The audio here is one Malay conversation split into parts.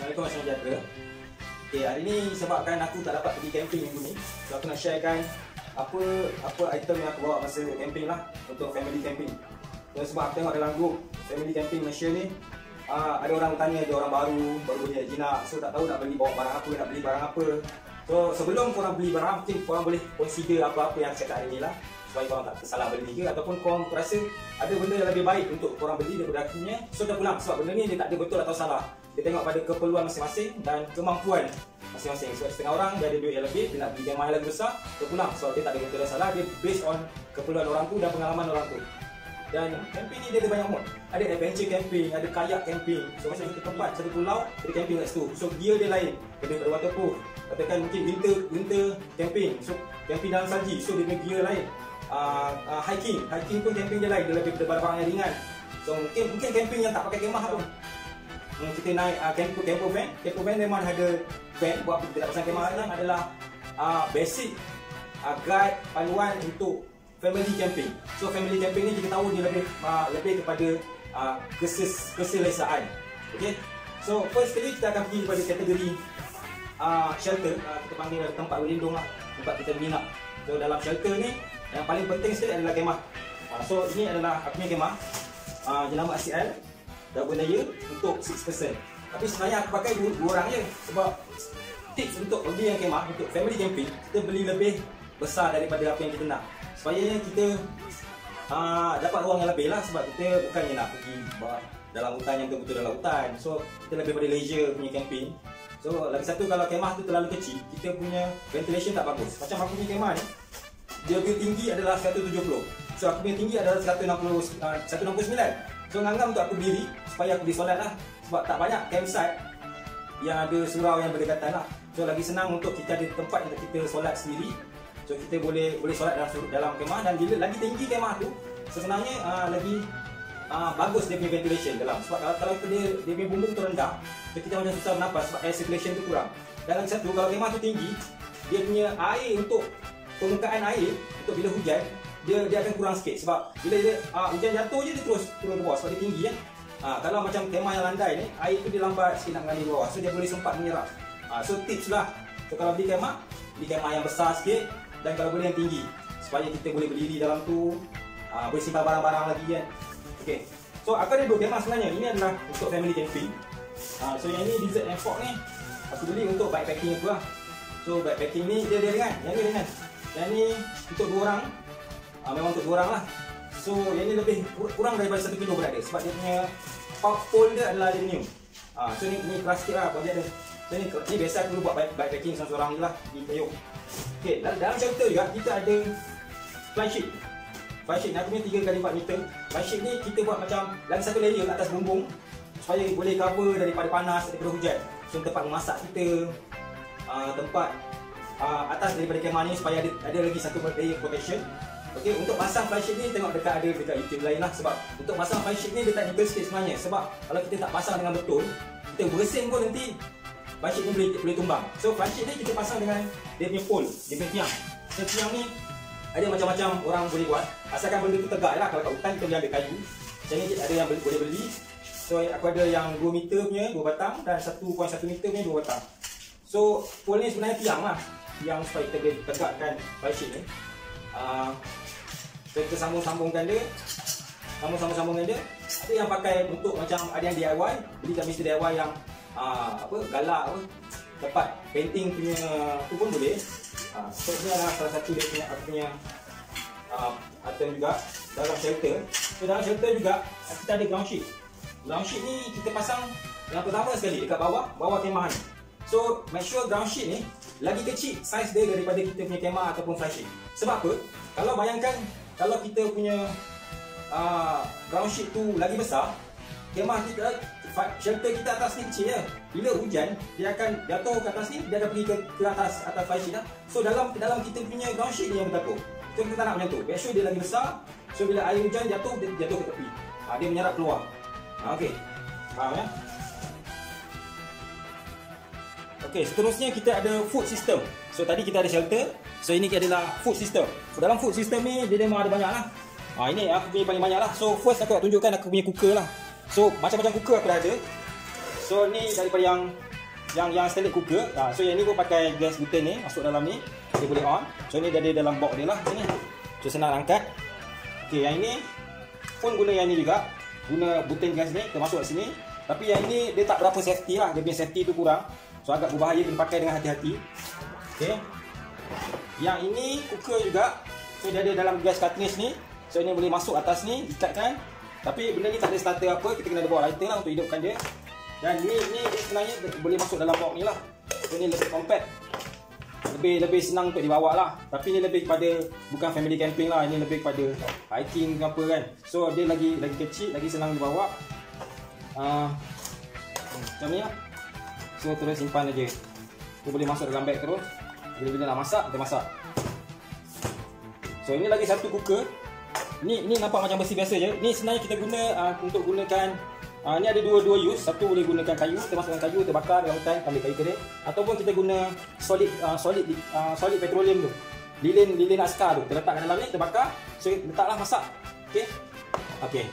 Assalamualaikum warahmatullahi wabarakatuh. Okay, hari ni sebabkan aku tak dapat pergi camping minggu ni, so aku nak sharekan apa item yang aku bawa masa camping lah untuk family camping. So, sebab aku tengok dalam group family camping Malaysia ni, ada orang tanya dia orang baru boleh jinak, so tak tahu nak bawa barang apa, nak beli barang apa. So sebelum korang beli barang, mungkin korang boleh consider apa-apa yang aku cakap hari ni lah, supaya korang tak tersalah beli ke, ataupun korang rasa ada benda yang lebih baik untuk korang beli daripada aku punya, so dah pulang. Sebab benda ni dia tak ada betul atau salah, dia tengok pada keperluan masing-masing dan kemampuan masing-masing. Sebab setengah orang dia ada duit yang lebih, dia nak beli kemah yang lebih besar, dia pulang. So dia tak ada betul dan salah, dia based on keperluan orang tu dan pengalaman orang tu. Dan camping ni dia ada banyak mode. Ada adventure camping, ada kayak camping. So macam satu tempat, satu pulau, ada camping kat situ. So gear dia lain, lebih pada waterproof. Katakan mungkin winter camping, so camping dalam salji, so dia punya gear lain. Hiking pun camping dia lain, dia lebih pada barang yang ringan. So mungkin camping yang tak pakai kemah pun, kita naik camper van memang ada van buat kita tak pasang kemah. Yang adalah basic guide panduan untuk family camping. So family camping ni kita tahu dia lebih kepada keselesaan. Okay, so first kali kita akan pergi kepada kategori shelter. Kita panggil tempat berlindung lah, tempat kita menginap. So dalam shelter ni yang paling penting sekali adalah kemah. So ini adalah aku punya kemah, jenama ACL double layer untuk 6 person. Tapi sebenarnya aku pakai 2 orang je, sebab tips untuk beli yang kemah untuk family camping, kita beli lebih besar daripada apa yang kita nak, supaya kita dapat ruang yang lebih lah. Sebab kita bukannya nak pergi dalam hutan yang betul-betul dalam hutan. So kita lebih pada leisure punya camping. So lagi satu, kalau kemah tu terlalu kecil, kita punya ventilation tak bagus. Macam aku punya kemah ni, dia punya tinggi adalah 170. So aku punya tinggi adalah 169. So ngangam untuk aku berdiri supaya aku boleh solat lah. Sebab tak banyak campsite yang ada surau yang berdekatan lah. So lagi senang untuk kita ada tempat untuk kita solat sendiri. So kita boleh solat dalam kemah. Dan bila lagi tinggi kemah tu, sebenarnya lagi bagus dia punya ventilation dalam. Sebab kalau dia punya bumbung tu rendah, so kita macam susah bernafas sebab air circulation tu kurang. Dan lagi satu, kalau kemah tu tinggi, dia punya air untuk permukaan air untuk bila hujan, dia akan kurang sikit. Sebab bila hujan jatuh je, dia terus turun ke bawah sebab dia tinggi kan. Kalau macam kemah yang landai ni, air tu dia lambat sikit nak mengalir ke bawah, so dia boleh sempat menyerap. So tips lah, so kalau beli kemah yang besar sikit, dan kalau boleh yang tinggi, supaya kita boleh berdiri dalam tu, boleh simpan barang-barang lagi kan. Okay, so aku ada 2 kemah sebenarnya. Ini adalah untuk family camping. So yang ni Desert and Fog ni aku beli untuk backpacking aku lah. So backpacking ni dia ringan, yang ni ringan. Yang ni untuk 2 orang, memang untuk 2 orang lah. So yang ni lebih kurang daripada 1 kilo berat dia, sebab dia punya pole dia adalah aluminium. So ni keras sikit lah kalau dia ada. So ni biasa aku buat backpacking seorang-seorang je lah di Payung. Okay, dalam shelter juga kita ada fly sheet. Fly sheet ni aku punya 3x4 meter. Fly sheet ni kita buat macam lagi satu layer atas bumbung, supaya boleh cover daripada panas, daripada hujan. So tempat memasak kita, tempat atas daripada kemah ni, supaya ada lagi satu layer protection. Okay, untuk pasang fly sheet ni tengok dekat YouTube lain lah. Sebab untuk pasang fly sheet ni dia tak detail sikit sebenarnya. Sebab kalau kita tak pasang dengan betul, kita bersin pun nanti fly sheet ni boleh tumbang. So fly sheet ni kita pasang dengan dia punya pole, dia punya tiang. So tiang ni ada macam-macam orang boleh buat, asalkan benda tu tegak lah. Kalau kat hutan kita boleh ambil kayu. Macam ni ada yang boleh beli. So aku ada yang 2 meter punya 2 batang, dan 1.1 meter punya 2 batang. So pole ni sebenarnya tiang lah, tiang supaya kita boleh tegakkan fly sheet ni. So kita sambung-sambungkan dia. Ada yang pakai untuk macam, ada yang DIY, beli kat Mr. DIY yang galak tempat painting punya tu pun boleh. So ini adalah salah satu dia punya item juga dalam shelter. So dalam shelter juga kita ada ground sheet. Ground sheet ni kita pasang yang pertama sekali dekat bawah kemah ni. So make sure ground sheet ni lagi kecil saiz dia daripada kita punya kemah ataupun fly sheet. Sebab apa? Kalau bayangkan kalau kita punya ground sheet tu lagi besar, kemah kita, shelter kita atas ni kecil je. Bila hujan, dia akan jatuh ke atas ni, dia akan pergi ke atas fly sheet lah. So dalam kita punya ground sheet ni yang bertakut. So kita tak nak macam tu. Make sure dia lagi besar. So bila air hujan jatuh, dia jatuh ke tepi. Dia menyerap keluar. Okey, faham ya? Okey, seterusnya kita ada food system. So tadi kita ada shelter. So ini adalah food system. So dalam food system ni dia memang ada banyak lah. Ini aku punya paling banyak lah. So first aku nak tunjukkan aku punya cooker lah. So macam-macam cooker aku dah ada. So ni daripada yang yang stainless cooker. So yang ni pun pakai gas butane ni masuk dalam ni, dia boleh on. So ni dia ada dalam box dia lah sini. So senang angkat. Okey, yang ini pun guna yang ni juga. Guna butane gas ni termasuk kat sini. Tapi yang ini dia tak berapa safety lah. Dia punya safety tu kurang. So agak berbahaya, kena pakai dengan hati-hati. Okey. Yang ini cooker juga. So dia ada dalam gas cartridge ni. So ini boleh masuk atas ni, ikatkan. Tapi benda ni tak ada starter apa, kita kena ada bawa lighter lah untuk hidupkan dia. Dan ni dia sebenarnya boleh masuk dalam box ni lah. So ni lebih compact. Lebih senang untuk dibawa lah. Tapi ni lebih kepada bukan family camping lah. Ini lebih kepada hiking ke apa kan. So dia lagi kecil, lagi senang dibawa. Macam ni lah. So terus simpan aja. Dia boleh masuk dalam beg terus. Bila-bila nak masak, kita masak. So ini lagi satu cooker. Ni nampak macam besi biasa je. Ni sebenarnya kita guna untuk gunakan ni ada dua use. Satu boleh gunakan kayu, kita masukkan kayu, kita bakar dalam hutan, ambil kayu kering. Ataupun kita guna solid petroleum tu. Lilin askar tu. Kita letak kat dalam ni, kita bakar. So letaklah masak. Okey.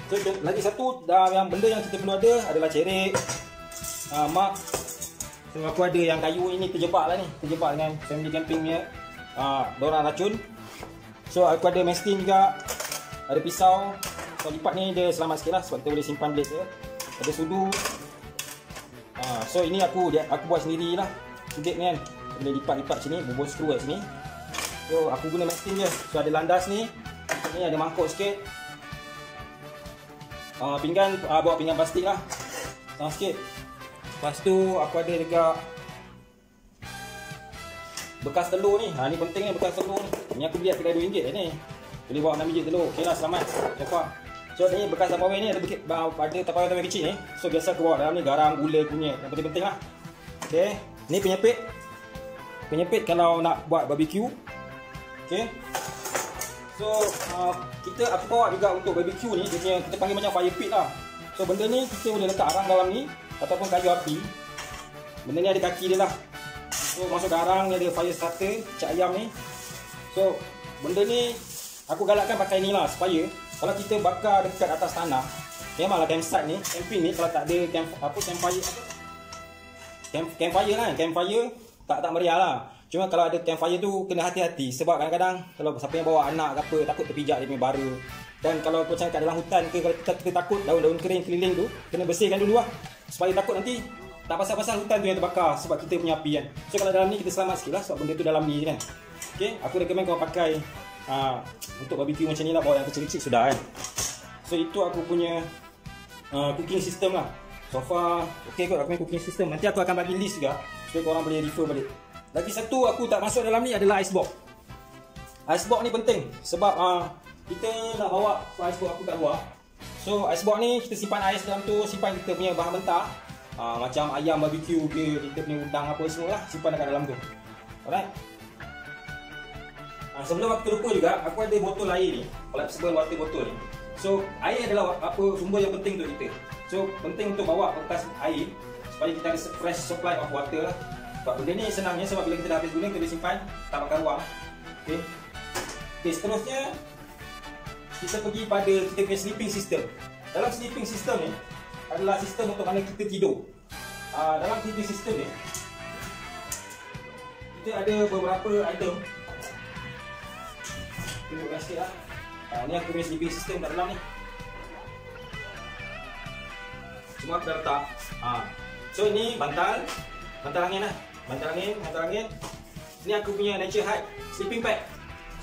So lagi satu yang benda yang kita perlu ada adalah cerik, mak. So aku ada yang kayu ini terjebak lah ni. Terjebak dengan family camping punya dorang racun. So aku ada mestin juga. Ada pisau. So lipat ni dia selamat sikit lah sebab kita boleh simpan blade dia. Ada sudu. So ini aku buat sendiri lah. Sudut ni kan, boleh lipat-lipat sini, bubur skru kat sini. So aku guna mestin je. So ada landas ni. Ni ada mangkuk sikit. Pinggan, bawa pinggan plastik lah. Senang sikit. Lepas tu aku ada juga bekas telur ni. Ni penting ni, bekas telur ni. Ni aku beli kat kedai RM2 ni. Boleh bawa 6 biji telur. Okey lah, selamat. So ni bekas Tupperware ni ada Tupperware kecil ni. So biasa aku bawa dalam ni garam, gula, kunyit. Yang penting-penting lah. Okey. Ni penyepit. Penyepit kalau nak buat barbecue. Okey. So aku bawa juga untuk barbecue ni. Dia kita panggil macam fire pit lah. So benda ni kita boleh letak arang dalam ni ataupun kayu api. Benda ni ada kaki dia lah. So masuk garang ni ada fire starter, cak ayam ni. So benda ni aku galakkan pakai ni lah supaya kalau kita bakar dekat atas tanah, memanglah campsite ni, camping ni kalau tak ada campfire lah, campfire tak meriah lah. Cuma kalau ada campfire tu kena hati-hati sebab kadang-kadang kalau siapa yang bawa anak ke apa takut terpijak dia punya bara. Dan kalau macam kat dalam hutan ke kalau kita takut daun-daun kering keliling tu kena bersihkan dulu lah supaya takut nanti tak pasal-pasal hutan tu yang terbakar sebab kita punya api kan. So kalau dalam ni kita selamat sikit lah sebab benda tu dalam ni kan. Okay, aku recommend kau pakai untuk barbecue macam ni lah, bawa yang kecil-kecil sudah kan. So itu aku punya cooking system lah. So far okay kot aku punya cooking system. Nanti aku akan bagi list juga supaya korang boleh refer balik. Lagi satu aku tak masuk dalam ni adalah icebox. Icebox ni penting sebab kita nak bawa icebox aku kat luar. So icebox ni kita simpan ais dalam tu, simpan kita punya bahan mentah. Macam ayam barbecue ke, kita punya udang apa semua lah, simpan dekat dalam tu. Alright. Sebelum aku terlupa juga, aku ada botol air ni, collapsible water botol ni. So air adalah sumber yang penting untuk kita. So penting untuk bawa bekas air supaya kita ada fresh supply of water lah. Sebab benda ni senangnya sebab bila kita dah habis guna kita boleh simpan, tak makan ruang. Okay, seterusnya kita pergi pada kita punya sleeping system. Dalam sleeping system ni adalah sistem untuk mana kita tidur. Dalam sleeping system ni kita ada beberapa item. Tunjukkan sikit lah. Ni aku punya sleeping system kat dalam ni. Semua aku dah letak. So ni bantal angin lah. Bantal angin. Ni aku punya Nature Hike sleeping pad.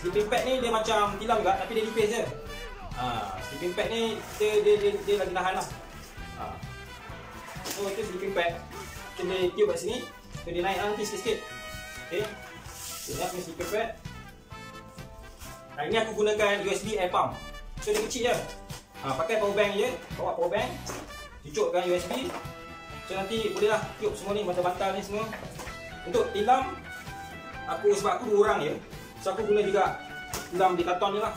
Sleeping pad ni dia macam tilam juga tapi dia nipis je. Sleeping pad ni dia lagi tahan lah. So itu sleeping pad. Kita boleh tiup kat sini. So dia naik nanti sikit-sikit. Okay. Ini aku punya sleeping pad. Ini aku gunakan USB air pump. So dia kecil je. Pakai power bank je. Bawa power bank. Cucukkan USB. So nanti bolehlah tiup semua ni, bantal-bantal ni semua. Untuk tilam sebab aku 2 orang je. So aku guna juga tilam di karton ni lah.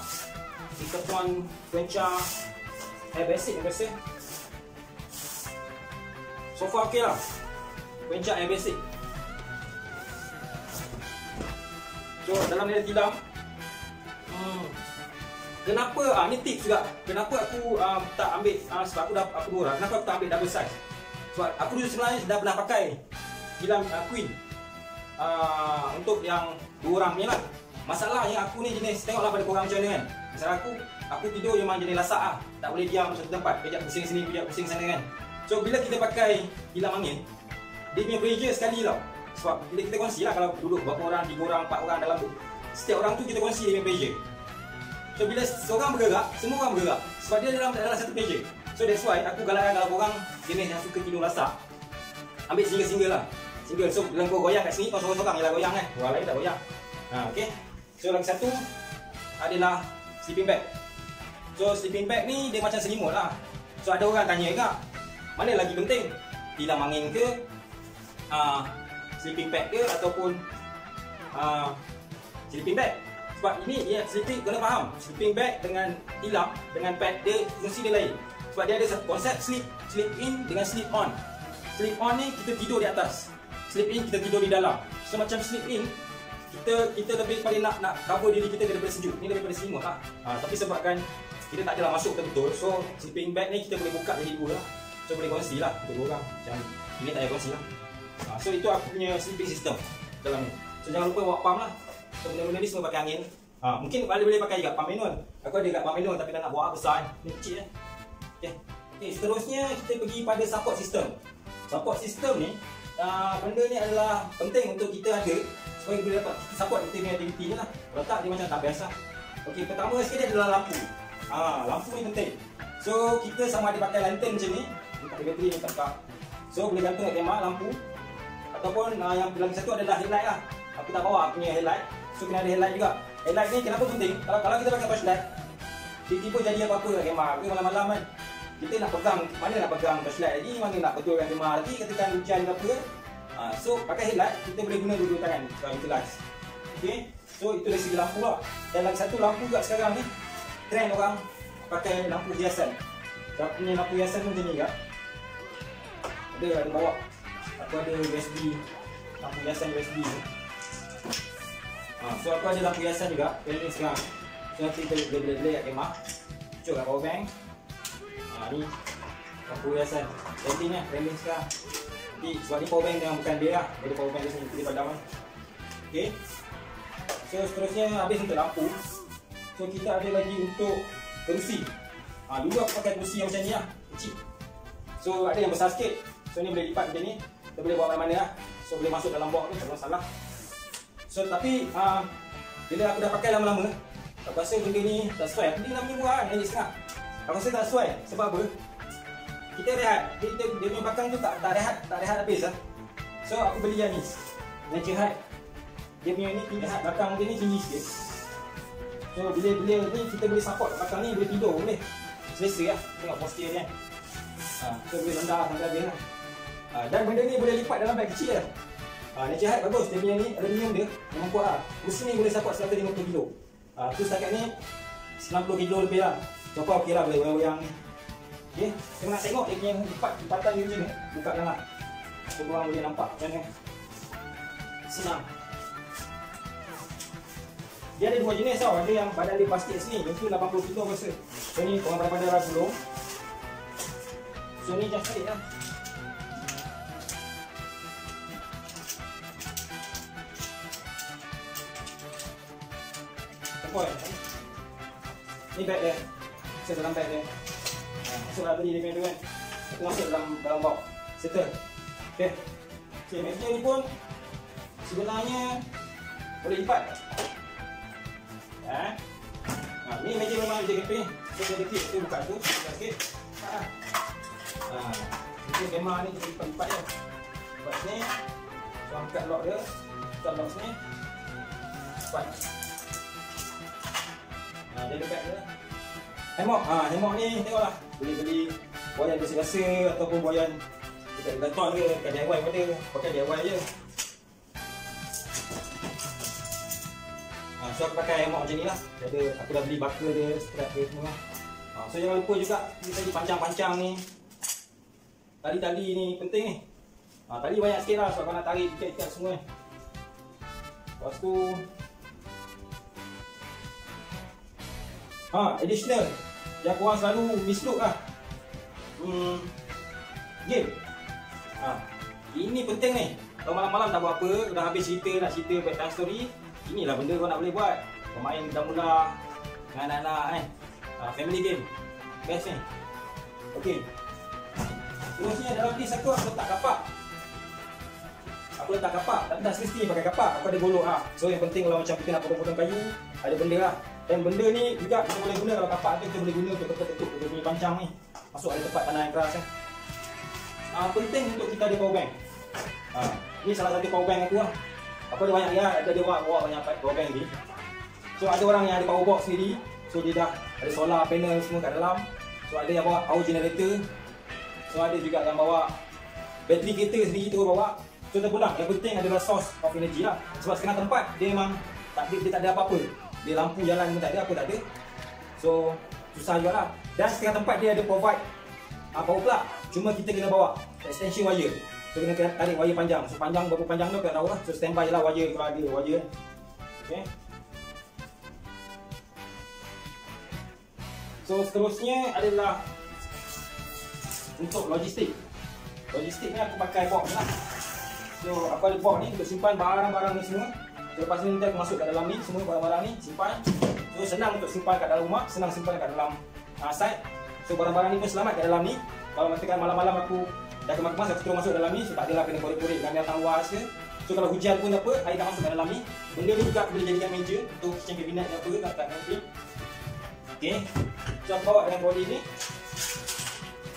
Di karton Frencha Air Basic aku rasa. So far okey lah. Frencha Air Basic. So dalam ni ada tilam. Kenapa ni tips juga. Kenapa aku tak ambil sebab aku 2 orang. Kenapa aku tak ambil double size? So Sebab aku dulu sebenarnya dah pernah pakai kilang Queen untuk yang 2 orang ni lah. Masalahnya aku ni jenis, tengoklah pada korang macam mana kan. Misal aku tidur memang jenis lasak lah. Tak boleh diam satu tempat, kejap pusing sini, kejap pusing sana kan. So bila kita pakai kilang angin, dia punya pressure sekali tau. Sebab bila kita kongsi lah, kalau duduk berapa orang, 3 orang, 4 orang dalam tu, setiap orang tu kita kongsi dia punya pressure. So bila seorang bergerak, semua orang bergerak. Sebab dia dalam satu pressure. So that's why aku galakkan kalau korang jenis yang suka tidur lasak, ambil single-single lah. Single, so bila kau goyang kat sini, kau sorang-sorang je lah goyang kan. Orang lain tak goyang. Okay. So lagi satu adalah sleeping bag. So sleeping bag ni dia macam selimut lah. So ada orang tanya juga, mana lagi penting? Tilam angin ke? Sleeping bag ke? Ataupun sleeping bag? Sebab ini ya, sleeping, kena faham, sleeping bag dengan tilam, dengan pad, dia fungsi dia lain. Sebab dia ada konsep sleep in dengan sleep on. Sleep on ni kita tidur di atas, sleep in kita tidur di dalam. So macam sleep in, kita lebih pada nak cover diri kita daripada sejuk. Ni daripada selimut lah. Tapi sebabkan kita tak adalah masuk betul-betul, so sleeping bag ni kita boleh buka jadi 2 lah. So boleh kongsi lah untuk 2 orang. Macam ini tak payah kongsi lah. So itu aku punya sleeping system dalam ni. So jangan lupa bawa pump lah. So benda-benda ni semua pakai angin. Mungkin boleh pakai juga pump manual. Aku ada kat pump manual tapi tak nak bawa besar ni kecil je. Okay, seterusnya kita pergi pada support system. Support system ni, benda ni adalah penting untuk kita ada supaya boleh dapat support kita punya aktiviti ni lah. Kalau tak, dia macam tak biasa. Okay, pertama sekali adalah lampu. Lampu ni penting. So kita sama ada pakai lantern macam ni, pakai bateri ni tak. So boleh gantung kat kemah lampu. Ataupun yang lagi satu adalah headlight lah. Aku tak bawa aku punya headlight. So kena ada headlight juga. Headlight ni kenapa penting? Kalau kita pakai flashlight, tiba-tiba jadi apa-apa kat kemah ke malam-malam kan, kita nak pegang, mana nak pegang flashlight lagi, mana nak betulkan kemah lagi ketika hujan ke apa. So pakai headlight, kita boleh guna dua-dua tangan kalau kita light. Okay, so itu dari segi lampu lah. Dan lagi satu lampu kat sekarang ni, trend orang pakai lampu hiasan. Aku punya lampu hiasan pun macam ni juga. Ada bawa. Aku ada USB, lampu hiasan USB ni. So aku ada lampu hiasan juga, ini sekarang. So nanti kita boleh kat kemah, cucuk kat power bank. Ni lampu hiasan, trending sekarang. Nanti sebab ni power bank dengan bukan dia lah, ada power bank dia sendiri, dia padam kan. Okay. So seterusnya habis untuk lampu. So kita ada lagi untuk kerusi. Dulu aku pakai kerusi yang macam ni lah, kecil. So ada yang besar sikit. So ni boleh lipat macam ni, kita boleh bawa mana-mana lah. So boleh masuk dalam box tu, tak masalah. So tapi bila aku dah pakai lama-lama, aku rasa benda ni tak sesuai. Aku beli namanya murah kan, RM1.5. Aku rasa tak sesuai. Sebab apa? Kita rehat, dia punya belakang tu tak rehat habis lah. So aku beli yang ni, Nature Hut. Dia punya ni tinggi, belakang dia ni tinggi sikit. So bila ni kita boleh support belakang ni, boleh tidur boleh. Selesa lah, tengok posture dia kan. So boleh rendah sampai habis lah. Dan benda ni boleh lipat dalam beg kecil lah. Nature Hut bagus, dia punya ni aluminium dia memang kuat lah. Kursi ni boleh support 150 kg. Tu setakat ni 90 kg lebih lah. So kau okey lah, boleh goyang-goyang ni. Okay, kita nak tengok dia punya lipatan ni macam ni. Buka dalam. So korang boleh nampak macam ni. Senang. Dia ada dua jenis tau. Ada yang badan dia plastik sini, yang tu 80 kg aku rasa. So ni korang pandai-pandai lah dulu. So ni just straight lah. Ni bag dia. Masuk dalam bag dia. Masuklah tadi dia punya tu kan. Aku masuk dalam box. Settle. Okay. Okay, meja ni pun sebenarnya boleh lipat. Ni meja memang meja camping. So dia dikit, tu buka tu, buka sikit. Meja kemah ni kita lipat-lipat je. Buat sini. So angkat lock dia. Buka lock sini. Lipat. Dia dekat dia. Hammock, hammock ni tengoklah. Boleh beli boyan biasa-biasa ataupun boyan dekat Decathlon ke, dekat DIY pun ada. Pakai DIY je. So aku pakai hammock macam ni lah. Aku dah beli buckle dia, strap dia semua. So jangan lupa juga ni tadi pancang-pancang ni. Tali-tali ni penting ni. Tali banyak sikit lah sebab kau nak tarik ikat-ikat semua. Lepas tu additional yang korang selalu mislook lah, game. ini penting ni. Kalau malam-malam tak buat apa, dah habis cerita, nak cerita bedtime story, inilah benda kau nak boleh buat. Bermain mula-mula dengan anak-anak kan. Family game. Best ni. Okey. Terusnya dalam list aku letak kapak. Aku letak kapak, tapi tak semesti pakai kapak. Aku ada golok lah. So yang penting kalau macam kita nak potong-potong kayu, ada benda lah. Dan benda ni juga kita boleh guna, kalau kapak tu kita boleh guna untuk ketuk-ketuk benda ni pancang ni. Masuk ada tempat tanah yang keras kan. Penting untuk kita ada power bank. Ni salah satu power bank aku lah. Aku ada banyak dia, ada orang bawa banyak power bank ni. So ada orang yang ada power box sendiri. So dia dah ada solar panel semua kat dalam. So ada yang bawa power generator. So ada juga yang bawa bateri kereta sendiri tu bawa. So terpulang, yang penting adalah source of energy lah. Sebab sekarang tempat dia memang dia tak ada apa-apa. Dia lampu jalan pun tak ada, apa tak ada. So susah juga lah. Dan setengah tempat dia ada provide power plug. Cuma kita kena bawa extension wire. So kena tarik wire panjang. So panjang berapa panjang tu tak tahu lah. So standby je lah wire kalau ada wire. Okay. So seterusnya adalah untuk logistik. Logistik ni aku pakai box lah. So aku ada box ni untuk simpan barang-barang ni semua. So lepas ni nanti aku masuk kat dalam ni, semua barang-barang ni simpan. So senang untuk simpan kat dalam rumah, senang simpan kat dalam site. So barang-barang ni pun selamat kat dalam ni. Kalau katakan malam-malam aku dah kemas-kemas, aku terus masuk dalam ni. So tak adalah kena korek-korek dengan datang luas ke. So kalau hujan pun apa, air dah masuk kat dalam ni. Benda ni juga boleh jadikan meja untuk kitchen cabinet apa ke, tak nanti. Okay. So aku bawa dengan troli ni.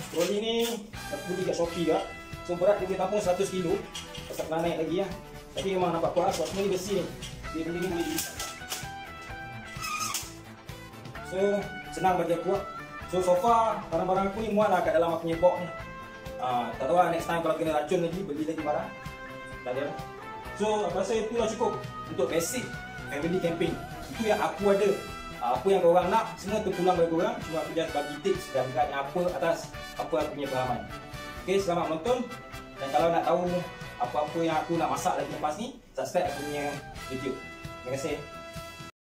Troli ni aku beli kat Shopee juga. So berat dia boleh tampung 100 kg. Tak pernah naik lagi lah. Tapi memang nampak kuat sebab semua ni besi ni. Dia benda ni boleh diikat. So senang bagi aku lah. So far barang-barang aku ni muat lah kat dalam aku punya box ni. Tak tahu lah next time kalau kena racun lagi, beli lagi barang. Tak ada lah. So aku rasa itulah cukup untuk basic family camping. Itu yang aku ada. Apa yang korang nak, semua terpulang dari korang. Cuma aku just bagi tips dan guide apa atas apa aku punya pengalaman. Okay, selamat menonton. Dan kalau nak tahu apa-apa yang aku nak masak lagi lepas ni, subscribe aku punya video. Terima kasih.